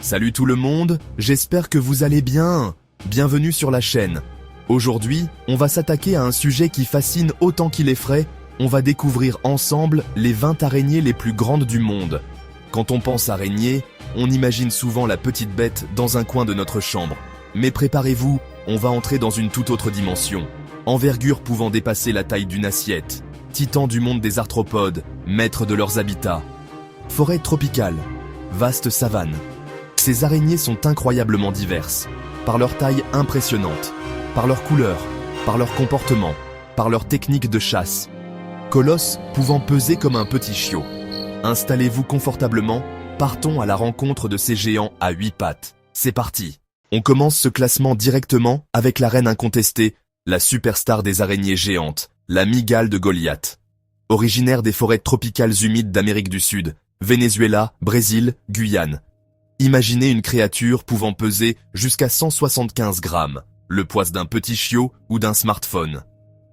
Salut tout le monde, j'espère que vous allez bien. Bienvenue sur la chaîne. Aujourd'hui, on va s'attaquer à un sujet qui fascine autant qu'il effraie. On va découvrir ensemble les 20 araignées les plus grandes du monde. Quand on pense araignée, on imagine souvent la petite bête dans un coin de notre chambre. Mais préparez-vous, on va entrer dans une toute autre dimension. Envergure pouvant dépasser la taille d'une assiette. Titans du monde des arthropodes, maîtres de leurs habitats. Forêt tropicale, vaste savane. Ces araignées sont incroyablement diverses, par leur taille impressionnante, par leur couleur, par leur comportement, par leur technique de chasse. Colosses pouvant peser comme un petit chiot. Installez-vous confortablement, partons à la rencontre de ces géants à 8 pattes. C'est parti. On commence ce classement directement avec la reine incontestée, la superstar des araignées géantes, la mygale de Goliath. Originaire des forêts tropicales humides d'Amérique du Sud, Venezuela, Brésil, Guyane. Imaginez une créature pouvant peser jusqu'à 175 grammes, le poids d'un petit chiot ou d'un smartphone.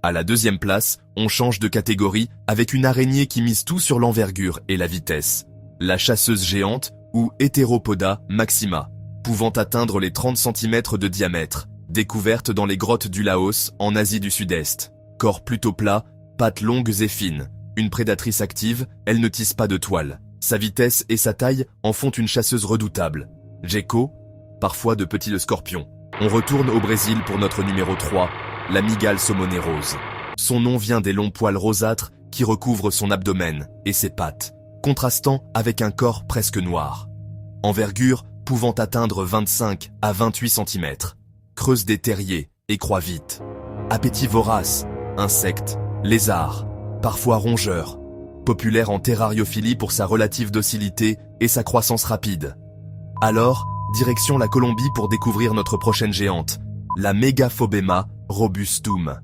À la deuxième place, on change de catégorie avec une araignée qui mise tout sur l'envergure et la vitesse. La chasseuse géante ou Heteropoda maxima, pouvant atteindre les 30 cm de diamètre, découverte dans les grottes du Laos en Asie du Sud-Est. Corps plutôt plat, pattes longues et fines. Une prédatrice active, elle ne tisse pas de toile. Sa vitesse et sa taille en font une chasseuse redoutable. Gecko, parfois de petits scorpions. On retourne au Brésil pour notre numéro 3, la mygale saumonée rose. Son nom vient des longs poils rosâtres qui recouvrent son abdomen et ses pattes, contrastant avec un corps presque noir. Envergure pouvant atteindre 25 à 28 cm. Creuse des terriers et croît vite. Appétit vorace, insectes, lézards, parfois rongeurs. Populaire en terrariophilie pour sa relative docilité et sa croissance rapide. Alors, direction la Colombie pour découvrir notre prochaine géante, la Megaphobema robustum.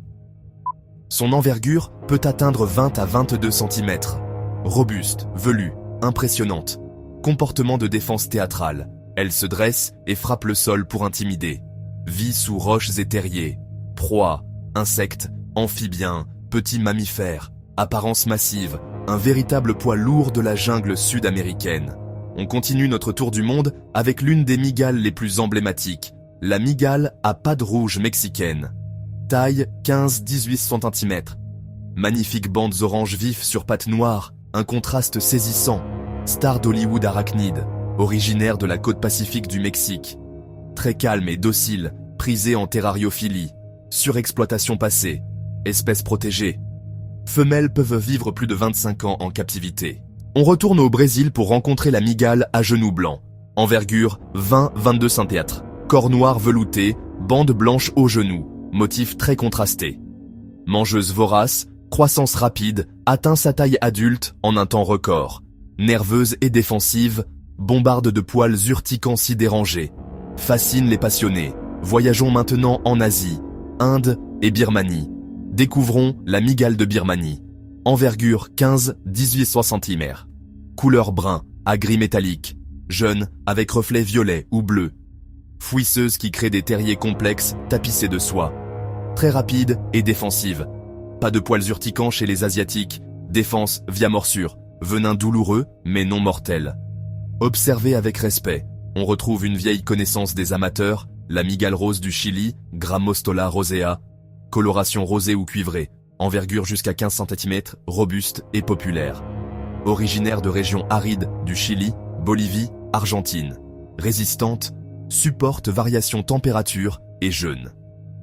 Son envergure peut atteindre 20 à 22 cm. Robuste, velue, impressionnante. Comportement de défense théâtrale. Elle se dresse et frappe le sol pour intimider. Vit sous roches et terriers. Proie, insectes, amphibiens, petits mammifères. Apparence massive, un véritable poids lourd de la jungle sud-américaine. On continue notre tour du monde avec l'une des mygales les plus emblématiques, la mygale à pattes rouges mexicaine. Taille 15-18 cm. Magnifiques bandes orange vif sur pattes noires, un contraste saisissant. Star d'Hollywood arachnide, originaire de la côte pacifique du Mexique. Très calme et docile, prisée en terrariophilie. Surexploitation passée. Espèce protégée. Femelles peuvent vivre plus de 25 ans en captivité. On retourne au Brésil pour rencontrer la mygale à genoux blancs. Envergure 20-22 cm. Corps noir velouté, bande blanche aux genoux, motif très contrasté. Mangeuse vorace, croissance rapide, atteint sa taille adulte en un temps record. Nerveuse et défensive, bombarde de poils urticants si dérangés. Fascine les passionnés. Voyageons maintenant en Asie, Inde et Birmanie. Découvrons la mygale de Birmanie. Envergure 15-18 cm. Couleur brun, à gris métallique. Jeune, avec reflets violets ou bleus. Fouisseuse qui crée des terriers complexes tapissés de soie. Très rapide et défensive. Pas de poils urticants chez les Asiatiques. Défense via morsure. Venin douloureux, mais non mortel. Observez avec respect. On retrouve une vieille connaissance des amateurs, la mygale rose du Chili, Grammostola rosea. Coloration rosée ou cuivrée, envergure jusqu'à 15 cm, robuste et populaire. Originaire de régions arides du Chili, Bolivie, Argentine. Résistante, supporte variations température et jeûne.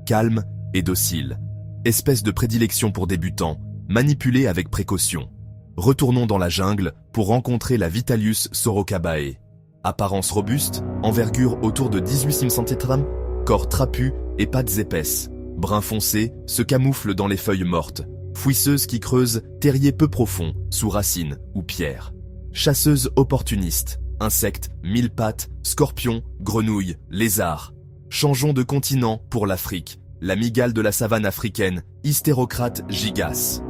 Calme et docile. Espèce de prédilection pour débutants, manipulée avec précaution. Retournons dans la jungle pour rencontrer la Vitalius sorocabae. Apparence robuste, envergure autour de 18 cm, corps trapu et pattes épaisses. Brun foncé, se camoufle dans les feuilles mortes. Fouisseuse qui creuse, terrier peu profond, sous racines ou pierres. Chasseuse opportuniste, insectes, mille pattes, scorpions, grenouilles, lézards. Changeons de continent pour l'Afrique. La mygale de la savane africaine, Hystérocrate gigas.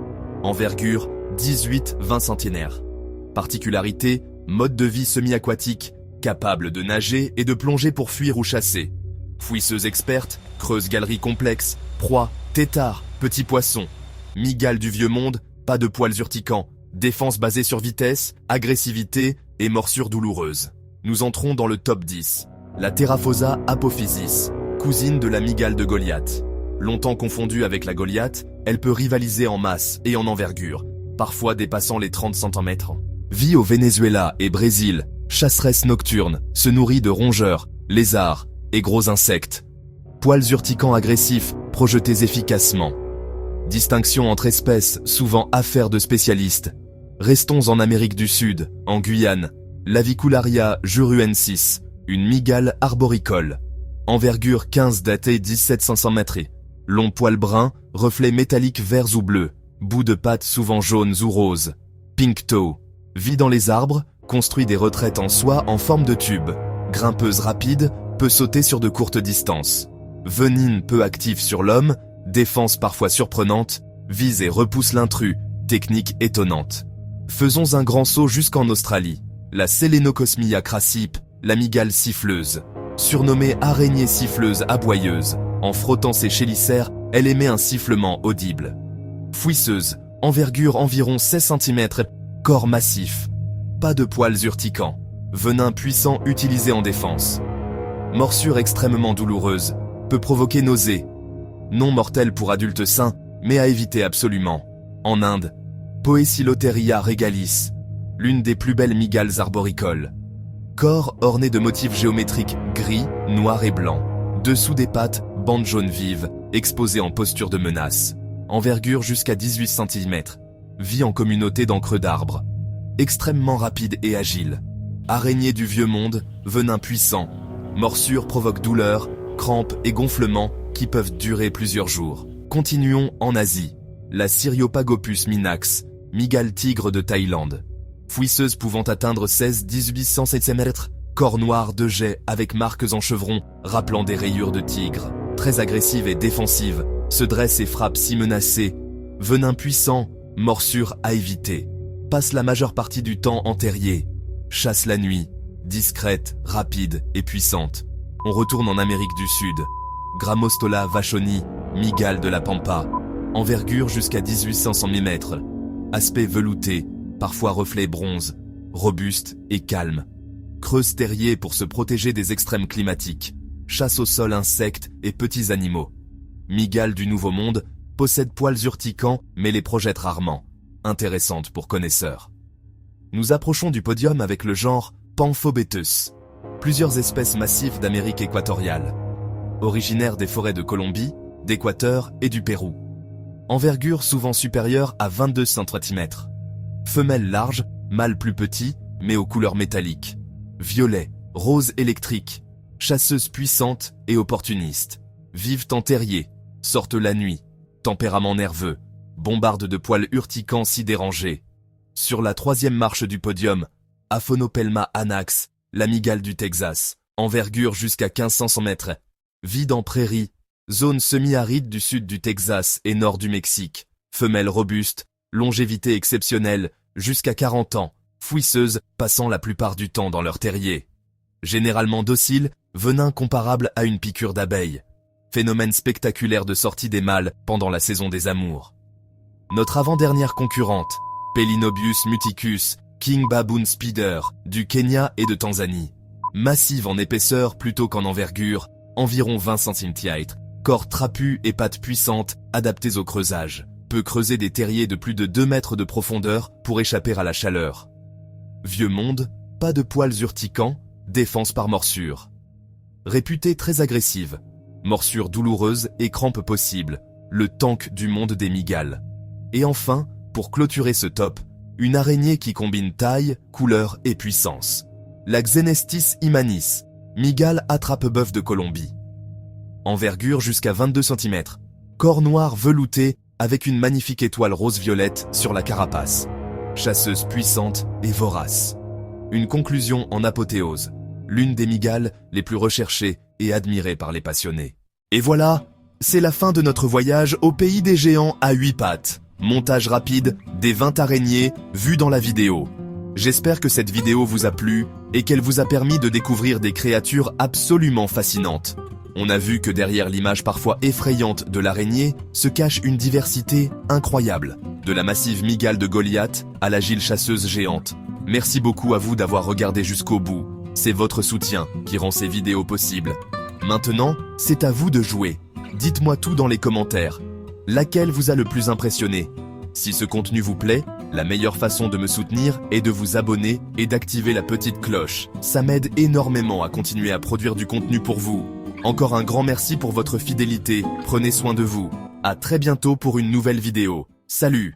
Envergure, 18-20 cm. Particularité, mode de vie semi-aquatique, capable de nager et de plonger pour fuir ou chasser. Fouisseuse experte, creuse galerie complexe, proie, tétard, petit poisson. Mygale du vieux monde, pas de poils urticants, défense basée sur vitesse, agressivité et morsure douloureuse. Nous entrons dans le top 10. La Theraphosa apophysis, cousine de la mygale de Goliath. Longtemps confondue avec la Goliath, elle peut rivaliser en masse et en envergure, parfois dépassant les 30 cm. Vit au Venezuela et Brésil, chasseresse nocturne, se nourrit de rongeurs, lézards et gros insectes. Poils urticants agressifs, projetés efficacement. Distinction entre espèces, souvent affaire de spécialistes. Restons en Amérique du Sud, en Guyane. L'Avicularia juruensis, une mygale arboricole. Envergure 15 datée 17 cm. Long poil brun, reflets métalliques verts ou bleus. Bout de pattes souvent jaunes ou roses. Pink toe. Vit dans les arbres, construit des retraites en soie en forme de tube. Grimpeuse rapide, peut sauter sur de courtes distances. Venine peu active sur l'homme, défense parfois surprenante, vise et repousse l'intrus, technique étonnante. Faisons un grand saut jusqu'en Australie. La Selenocosmia crassipe, la mygale siffleuse. Surnommée araignée siffleuse aboyeuse, en frottant ses chélicères, elle émet un sifflement audible. Fouisseuse, envergure environ 16 cm, corps massif. Pas de poils urticants. Venin puissant utilisé en défense. Morsure extrêmement douloureuse, peut provoquer nausées. Non mortelle pour adultes sains, mais à éviter absolument. En Inde, Poecilotheria regalis, l'une des plus belles mygales arboricoles. Corps orné de motifs géométriques gris, noir et blanc. Dessous des pattes, bandes jaunes vives, exposées en posture de menace. Envergure jusqu'à 18 cm. Vit en communauté dans creux d'arbres. Extrêmement rapide et agile. Araignée du vieux monde, venin puissant. Morsure provoque douleur, crampes et gonflements qui peuvent durer plusieurs jours. Continuons en Asie. La Syriopagopus minax, mygale tigre de Thaïlande. Fouisseuse pouvant atteindre 16-18 cm, corps noir de jet avec marques en chevron rappelant des rayures de tigre. Très agressive et défensive, se dresse et frappe si menacée. Venin puissant, morsure à éviter. Passe la majeure partie du temps en terrier. Chasse la nuit, discrète, rapide et puissante. On retourne en Amérique du Sud. Grammostola vachoni, mygale de la Pampa. Envergure jusqu'à 1800 mm. Aspect velouté, parfois reflet bronze. Robuste et calme. Creuse terrier pour se protéger des extrêmes climatiques. Chasse au sol insectes et petits animaux. Mygale du Nouveau Monde, possède poils urticants mais les projette rarement. Intéressante pour connaisseurs. Nous approchons du podium avec le genre Pamphobeteus. Plusieurs espèces massives d'Amérique équatoriale. Originaires des forêts de Colombie, d'Équateur et du Pérou. Envergure souvent supérieure à 22 cm. Femelle large, mâle plus petit, mais aux couleurs métalliques. Violet, rose électrique. Chasseuse puissante et opportuniste. Vivent en terrier, sortent la nuit. Tempérament nerveux. Bombarde de poils urticants si dérangés. Sur la troisième marche du podium, Aphonopelma anax, la mygale du Texas, envergure jusqu'à 1500 cm. Vit en prairie, zone semi-aride du sud du Texas et nord du Mexique. Femelle robuste, longévité exceptionnelle, jusqu'à 40 ans, fouisseuse, passant la plupart du temps dans leur terrier. Généralement docile, venin comparable à une piqûre d'abeille. Phénomène spectaculaire de sortie des mâles pendant la saison des amours. Notre avant-dernière concurrente, Pelinobius muticus, King Baboon Spider, du Kenya et de Tanzanie. Massive en épaisseur plutôt qu'en envergure, environ 20 cm, corps trapu et pattes puissantes, adaptées au creusage. Peut creuser des terriers de plus de 2 mètres de profondeur pour échapper à la chaleur. Vieux monde, pas de poils urticants, défense par morsure. Réputée très agressive, morsure douloureuse et crampes possibles, le tank du monde des mygales. Et enfin, pour clôturer ce top, une araignée qui combine taille, couleur et puissance. La Xenestis imanis, mygale attrape-bœuf de Colombie. Envergure jusqu'à 22 cm. Corps noir velouté avec une magnifique étoile rose-violette sur la carapace. Chasseuse puissante et vorace. Une conclusion en apothéose. L'une des mygales les plus recherchées et admirées par les passionnés. Et voilà, c'est la fin de notre voyage au pays des géants à 8 pattes. Montage rapide des 20 araignées vues dans la vidéo. J'espère que cette vidéo vous a plu et qu'elle vous a permis de découvrir des créatures absolument fascinantes. On a vu que derrière l'image parfois effrayante de l'araignée se cache une diversité incroyable. De la massive mygale de Goliath à l'agile chasseuse géante. Merci beaucoup à vous d'avoir regardé jusqu'au bout. C'est votre soutien qui rend ces vidéos possibles. Maintenant, c'est à vous de jouer. Dites-moi tout dans les commentaires. Laquelle vous a le plus impressionné? Si ce contenu vous plaît, la meilleure façon de me soutenir est de vous abonner et d'activer la petite cloche. Ça m'aide énormément à continuer à produire du contenu pour vous. Encore un grand merci pour votre fidélité, prenez soin de vous. À très bientôt pour une nouvelle vidéo. Salut!